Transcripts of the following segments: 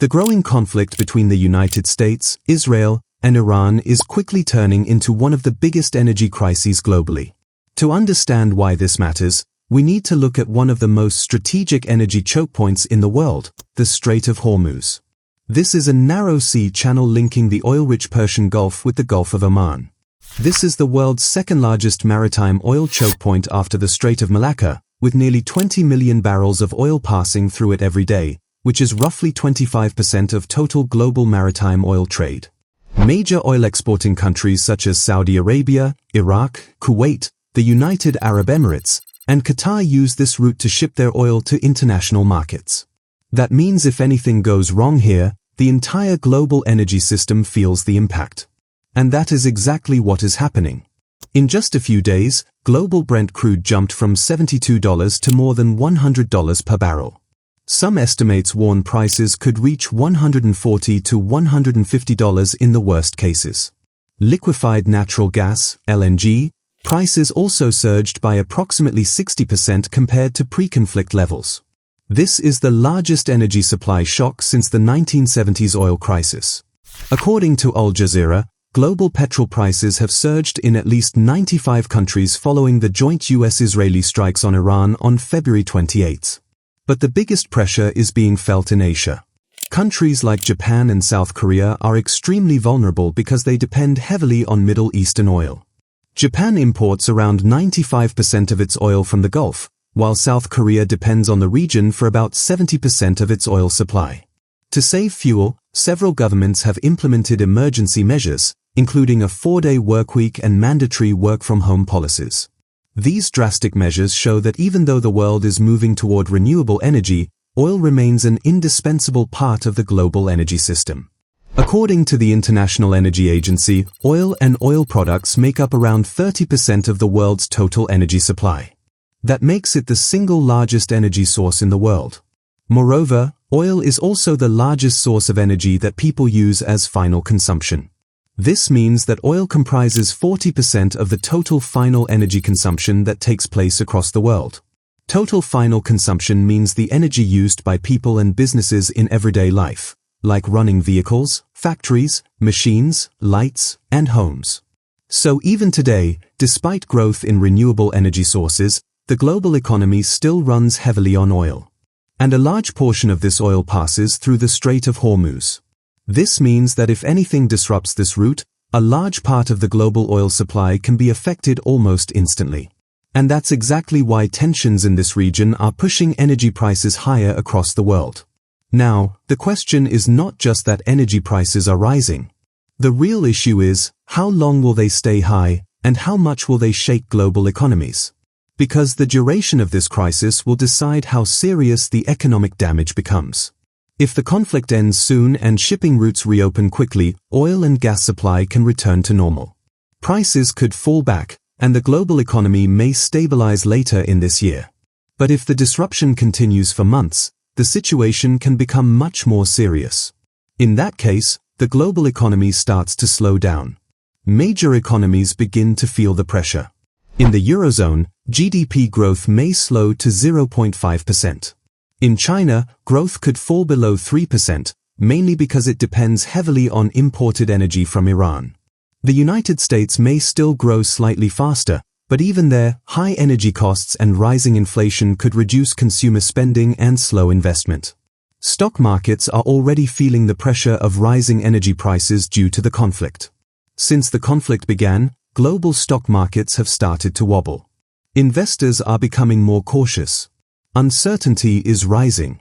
The growing conflict between the United States, Israel, and Iran is quickly turning into one of the biggest energy crises globally. To understand why this matters, we need to look at one of the most strategic energy chokepoints in the world, the Strait of Hormuz. This is a narrow sea channel linking the oil-rich Persian Gulf with the Gulf of Oman. This is the world's second-largest maritime oil chokepoint after the Strait of Malacca, with nearly 20 million barrels of oil passing through it every day, which is roughly 25% of total global maritime oil trade. Major oil-exporting countries such as Saudi Arabia, Iraq, Kuwait, the United Arab Emirates, and Qatar use this route to ship their oil to international markets. That means if anything goes wrong here, the entire global energy system feels the impact. And that is exactly what is happening. In just a few days, global Brent crude jumped from $72 to more than $100 per barrel. Some estimates warn prices could reach $140 to $150 in the worst cases. Liquefied natural gas, LNG, prices also surged by approximately 60% compared to pre-conflict levels. This is the largest energy supply shock since the 1970s oil crisis. According to Al Jazeera, global petrol prices have surged in at least 95 countries following the joint US-Israeli strikes on Iran on February 28. But the biggest pressure is being felt in Asia. Countries like Japan and South Korea are extremely vulnerable because they depend heavily on Middle Eastern oil. Japan imports around 95% of its oil from the Gulf, while South Korea depends on the region for about 70% of its oil supply. To save fuel, several governments have implemented emergency measures, including a 4-day workweek and mandatory work-from-home policies. These drastic measures show that even though the world is moving toward renewable energy, oil remains an indispensable part of the global energy system. According to the International Energy Agency, oil and oil products make up around 30% of the world's total energy supply. That makes it the single largest energy source in the world. Moreover, oil is also the largest source of energy that people use as final consumption. This means that oil comprises 40% of the total final energy consumption that takes place across the world. Total final consumption means the energy used by people and businesses in everyday life, like running vehicles, factories, machines, lights, and homes. So even today, despite growth in renewable energy sources, the global economy still runs heavily on oil. And a large portion of this oil passes through the Strait of Hormuz. This means that if anything disrupts this route, a large part of the global oil supply can be affected almost instantly. And that's exactly why tensions in this region are pushing energy prices higher across the world. Now, the question is not just that energy prices are rising. The real issue is, how long will they stay high, and how much will they shake global economies? Because the duration of this crisis will decide how serious the economic damage becomes. If the conflict ends soon and shipping routes reopen quickly, oil and gas supply can return to normal. Prices could fall back, and the global economy may stabilize later in this year. But if the disruption continues for months, the situation can become much more serious. In that case, the global economy starts to slow down. Major economies begin to feel the pressure. In the Eurozone, GDP growth may slow to 0.5%. In China, growth could fall below 3%, mainly because it depends heavily on imported energy from Iran. The United States may still grow slightly faster, but even there, high energy costs and rising inflation could reduce consumer spending and slow investment. Stock markets are already feeling the pressure of rising energy prices due to the conflict. Since the conflict began, global stock markets have started to wobble. Investors are becoming more cautious. Uncertainty is rising.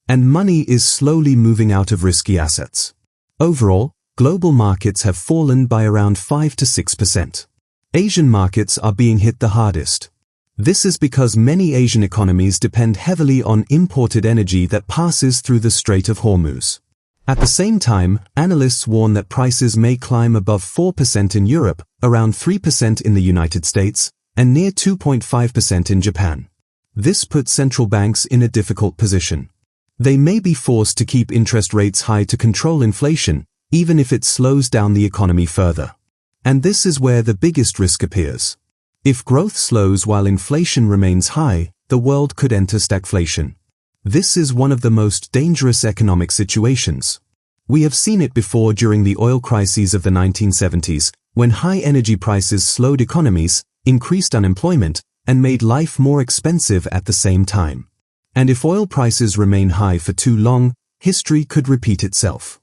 And money is slowly moving out of risky assets. Overall, global markets have fallen by around 5 to 6%. Asian markets are being hit the hardest. This is because many Asian economies depend heavily on imported energy that passes through the Strait of Hormuz. At the same time, analysts warn that prices may climb above 4% in Europe, around 3% in the United States, and near 2.5% in Japan. This puts central banks in a difficult position. They may be forced to keep interest rates high to control inflation, even if it slows down the economy further. And this is where the biggest risk appears. If growth slows while inflation remains high, the world could enter stagflation. This is one of the most dangerous economic situations. We have seen it before during the oil crises of the 1970s, when high energy prices slowed economies, increased unemployment, and made life more expensive at the same time. And if oil prices remain high for too long, history could repeat itself.